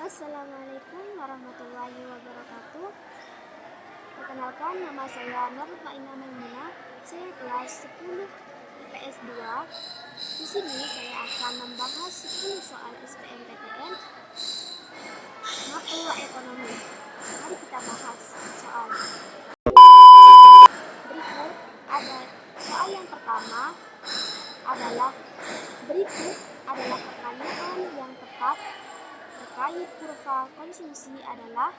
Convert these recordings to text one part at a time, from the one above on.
Assalamualaikum warahmatullahi wabarakatuh. Perkenalkan, nama saya Nurfaina Maimunah. Saya kelas 10 IPS 2. Di sini saya akan membahas 10 soal SBMPTN makroekonomi. Mari kita bahas soal berikut. Ada soal yang pertama adalah berikut adalah pertanyaan yang tepat terkait kurva konsumsi adalah: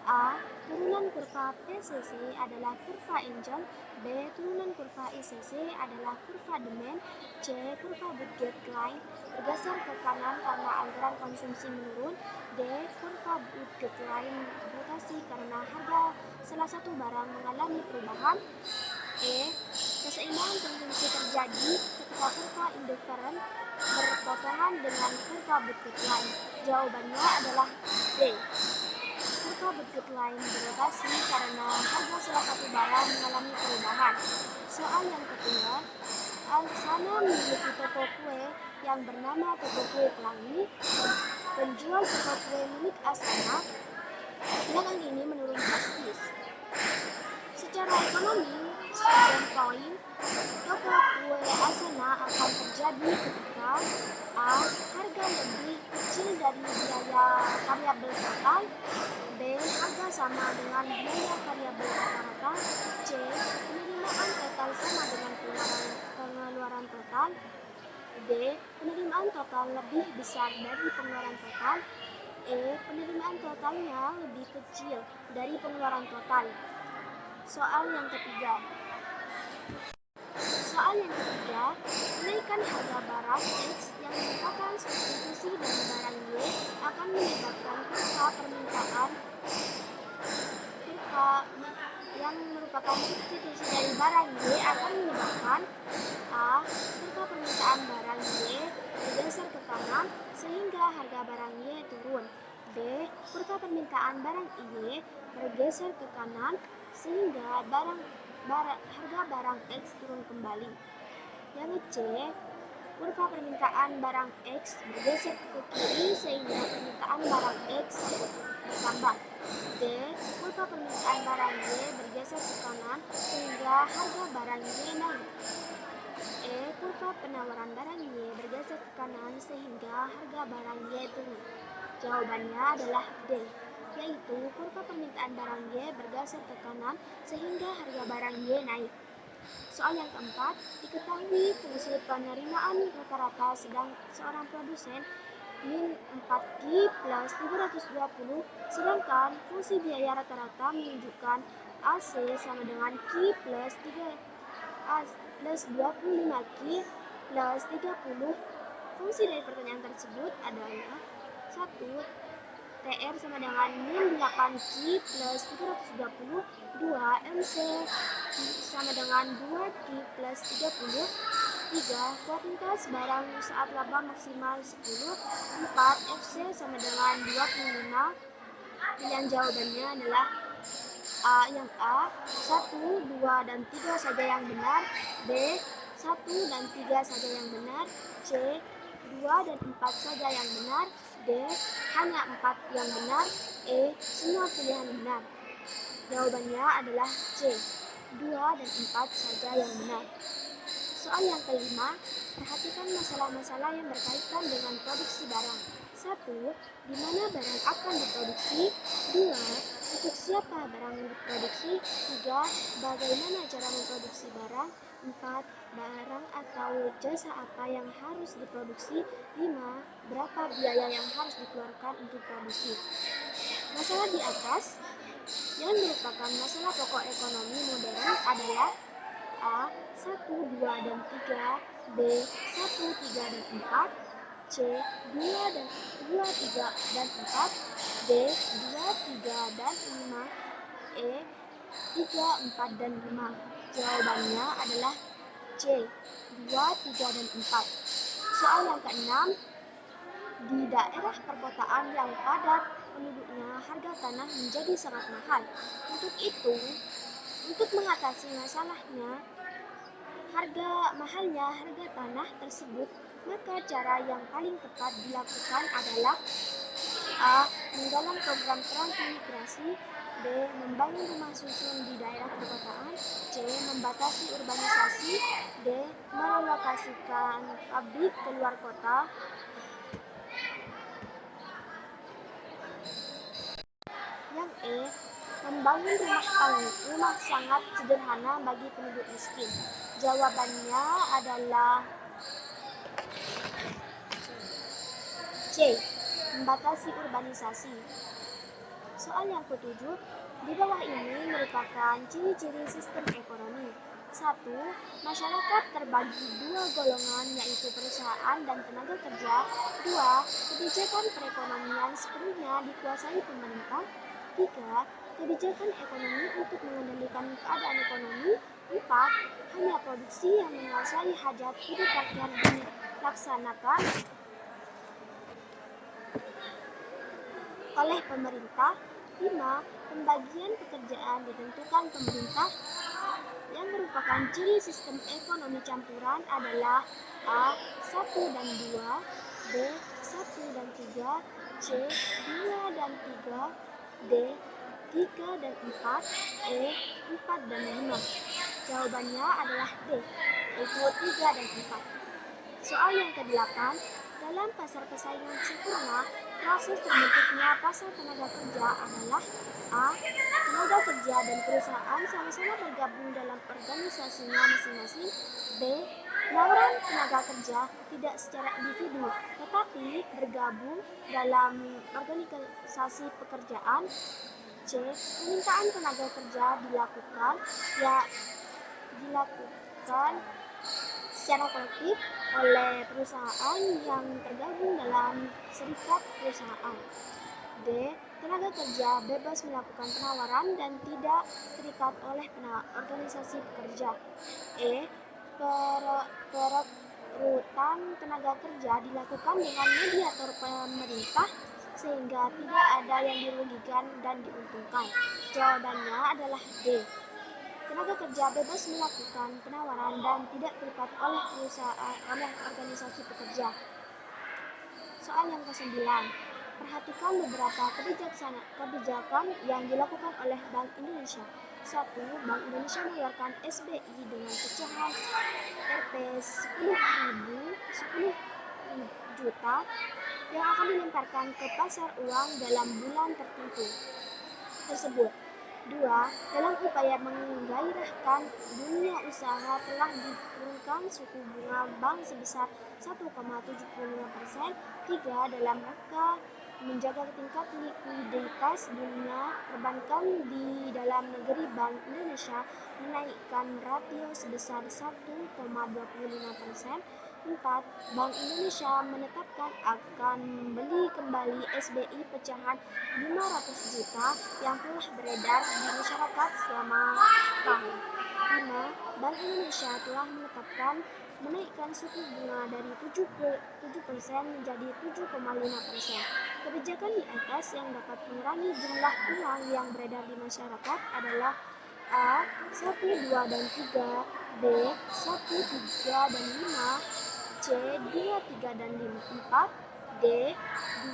A. Turunan kurva PCC adalah kurva Engel. B. Turunan kurva ICC adalah kurva demand. C. Kurva Budget-Line bergeser ke kanan karena anggaran konsumsi menurun. D. Kurva Budget-Line berotasi karena harga salah satu barang mengalami perubahan. E. Keseimbangan konsumsi terjadi ketika kurva indifferent berpotongan dengan kurva Budget-Line. Jawabannya adalah D. Kurva Budget-Line berotasi karena harga salah satu barang mengalami perubahan. Soal yang kedua, Alsana memiliki toko kue yang bernama Toko Kue Pelangi. Penjual toko kue milik Asana belakangan ini menurun drastis. Secara ekonomi, standpoint, toko kue Asana akan terjadi ketika: A. Harga lebih kecil dari biaya variabel total. B. Harga sama dengan biaya variabel rata-rata. C. Penerimaan total sama dengan pengeluaran total. D. Penerimaan total lebih besar dari pengeluaran total. E. Penerimaan totalnya lebih kecil dari pengeluaran total. Soal yang ketiga, kenaikan harga barang X yang merupakan substitusi dari barang Y akan menyebabkan kurva permintaan yang merupakan substitusi dari barang Y akan menyebabkan: A. Kurva permintaan barang Y bergeser ke kanan sehingga harga barang Y turun. B. Kurva permintaan barang Y bergeser ke kanan sehingga harga barang X turun kembali. Yang C. Kurva permintaan barang X bergeser ke kiri sehingga permintaan barang X bertambah. D. Kurva permintaan barang Y bergeser ke kanan sehingga harga barang Y naik. E. Kurva penawaran barang Y bergeser ke kanan sehingga harga barang Y turun. Jawabannya adalah D, yaitu kurva permintaan barang Y bergeser ke kanan sehingga harga barang Y naik. Soal yang keempat, diketahui fungsi penerimaan rata-rata sedang seorang produsen min 4Q plus 320, sedangkan fungsi biaya rata-rata menunjukkan AC sama dengan Q plus 25Q plus 30. Fungsi dari pertanyaan tersebut adalah: 1. TR sama dengan min 8Q plus 320. 2. MC sama dengan 2Q plus 30. 3. Kuantitas barang saat laba maksimal 10. 4. FC sama dengan 25. Pilihan jawabannya adalah yang A, 1, 2, dan 3 saja yang benar. B, 1 dan 3 saja yang benar. C, 2 dan 4 saja yang benar. D, hanya 4 yang benar. E, semua pilihan benar. Jawabannya adalah C, 2 dan 4 saja yang benar. Soal yang kelima, perhatikan masalah-masalah yang berkaitan dengan produksi barang. 1. Di mana barang akan diproduksi? 2. Untuk siapa barang diproduksi? 3. Bagaimana cara memproduksi barang? 4. Barang atau jasa apa yang harus diproduksi? 5. Berapa biaya yang harus dikeluarkan untuk produksi? Masalah di atas yang merupakan masalah pokok ekonomi modern adalah: A. 1, 2, dan 3. B. 1, 3, dan 4. C. 2, 3, dan 4. D. 2, 3, dan 5. E. 3, 4, dan 5. Jawabannya adalah C. 2, 3, dan 4. Soal yang keenam. Di daerah perkotaan yang padat penduduknya, harga tanah menjadi sangat mahal. Untuk mengatasi mahalnya harga tanah tersebut, maka cara yang paling tepat dilakukan adalah A. Menggalang program transmigrasi. B. Membangun rumah susun di daerah perkotaan. C. Membatasi urbanisasi. D. Merelokasikan pabrik keluar kota. Yang E. Membangun rumah sangat sederhana bagi penduduk miskin. Jawabannya adalah C. Membatasi urbanisasi. Soal yang ketujuh. Di bawah ini merupakan ciri-ciri sistem ekonomi. 1. Masyarakat terbagi dua golongan, yaitu perusahaan dan tenaga kerja. 2. Kebijakan perekonomian sepenuhnya dikuasai pemerintah. 3. Kebijakan ekonomi untuk mengendalikan keadaan ekonomi. 4. Hanya produksi yang menguasai hajat hidup rakyat dilaksanakan oleh pemerintah. 5. Pembagian pekerjaan ditentukan pemerintah. Yang merupakan ciri sistem ekonomi campuran adalah A. 1 dan 2, B. 1 dan 3, C. 2 dan 3, D. 3 dan 4, E. 4 dan 5. Jawabannya adalah D, yaitu 3 dan 4. Soal yang ke-8. Dalam pasar persaingan sempurna, proses terbentuknya pasar tenaga kerja adalah A. Tenaga kerja dan perusahaan sama-sama bergabung dalam organisasinya masing-masing. B. Penawaran tenaga kerja tidak secara individu, tetapi bergabung dalam organisasi pekerjaan. C. Permintaan tenaga kerja dilakukan secara kolektif oleh perusahaan yang tergabung dalam serikat perusahaan. D. Tenaga kerja bebas melakukan penawaran dan tidak terikat oleh organisasi pekerja. E. Perekrutan tenaga kerja dilakukan dengan mediator pemerintah sehingga tidak ada yang dirugikan dan diuntungkan. Jawabannya adalah D. Tenaga kerja bebas melakukan penawaran dan tidak terikat oleh organisasi pekerja. Soal yang ke-9. Perhatikan beberapa kebijakan yang dilakukan oleh Bank Indonesia. 1. Bank Indonesia mengeluarkan SBI dengan pecahan Rp 10 juta yang akan dilemparkan ke pasar uang dalam bulan tertentu tersebut. 2. Dalam upaya menggairahkan dunia usaha, telah diturunkan suku bunga bank sebesar 1,75%. 3. Dalam rangka menjaga tingkat likuiditas dunia perbankan di dalam negeri, Bank Indonesia menaikkan rasio sebesar 1,25%. 4. Bank Indonesia menetapkan akan membeli kembali SBI pecahan 500 juta yang telah beredar di masyarakat selama tahun. 5. Bank Indonesia telah menetapkan menaikkan suku bunga dari 7% menjadi 7,5%. Kebijakan di atas yang dapat mengurangi jumlah uang yang beredar di masyarakat adalah A. 1, 2, dan 3, B. 1, 3, dan 5, C. 2, 3, dan 4, D.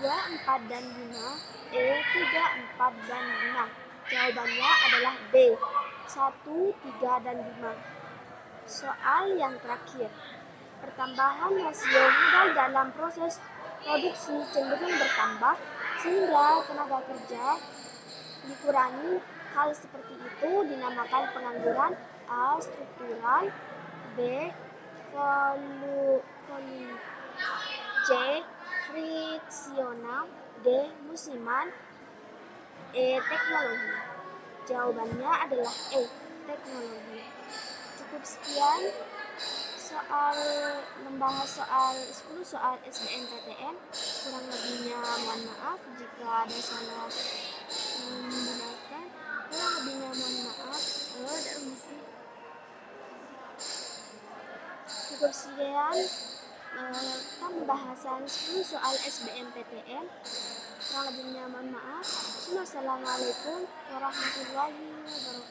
2, 4, dan 5, E. 3, 4, dan 5. Jawabannya adalah B. 1, 3, dan 5. Soal yang terakhir. Pertambahan rasio modal dalam proses produksi cenderung bertambah sehingga tenaga kerja dikurangi. Hal seperti itu dinamakan pengangguran. A. Struktural. B. Volume. C. Friksional. D. Musiman. E. Teknologi. Jawabannya adalah E. Teknologi. Cukup sekian soal membahas soal 10 soal SBMPTN. Kurang lebihnya mohon maaf jika ada salah menggunakan. Kurang lebihnya mohon maaf. Cukup sekian pembahasan 10 soal SBMPTN. Kurang lebihnya mohon maaf. Wassalamualaikum warahmatullahi wabarakatuh.